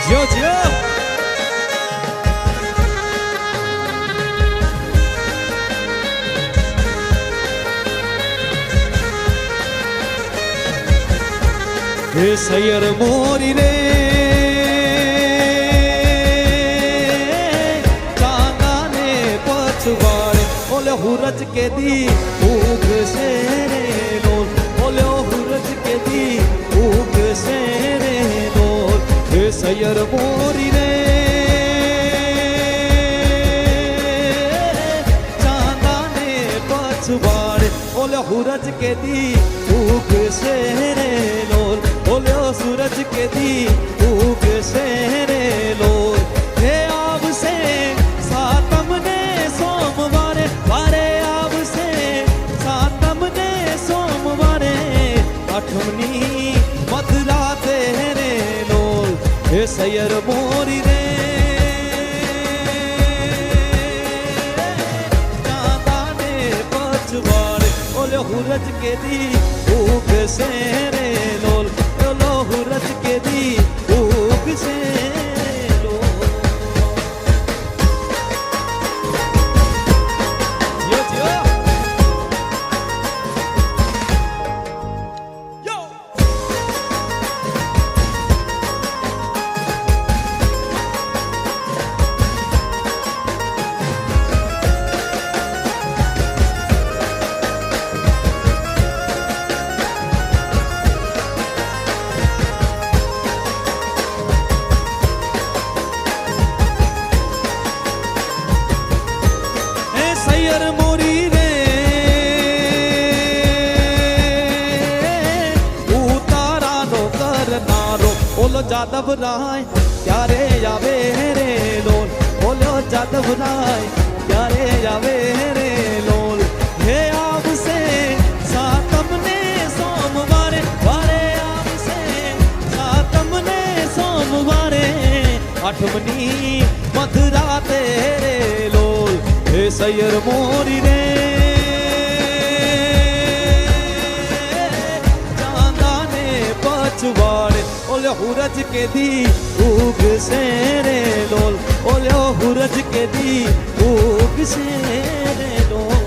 जियो जियो हे सैयर मोरी रे चांदा ने पछवाड़े ओले हुरज के दी उग से रे लोल ओले हुरज के दी उग से रे लोल हे सैयर मोरी रे चांदा ने पछवाड़े ओले हुरज के दी उग से रे लोल बोलो सूरज के दी उग से रे लोल हे आब से सातम ने सोमवारे वारे आब से सातम ने सोमवारे आठमनी मधुरा तेरे लोल हे सैयर मोरी रे चांदा ने पछवाड़े बोलो सूरज के दी उग से रे लोल हुरज के दी उग से लो जियो जियो यो सैयर मोरी रे उतारा नो करनारो बोलो जादव राय प्यारे आवे रे लोल बोलो जादव राय प्यारे आवे रे लोल हे आब से सातम ने सोमवारे वारे आब से सातम ने सोमवारे आठमनी मधुरा तेरे लोल हे सैयर मोरी रे चांदा ने पछवाड़े ओले हुरज के दी उग से रे लोल ओले हुरज के दी उग से रे लोल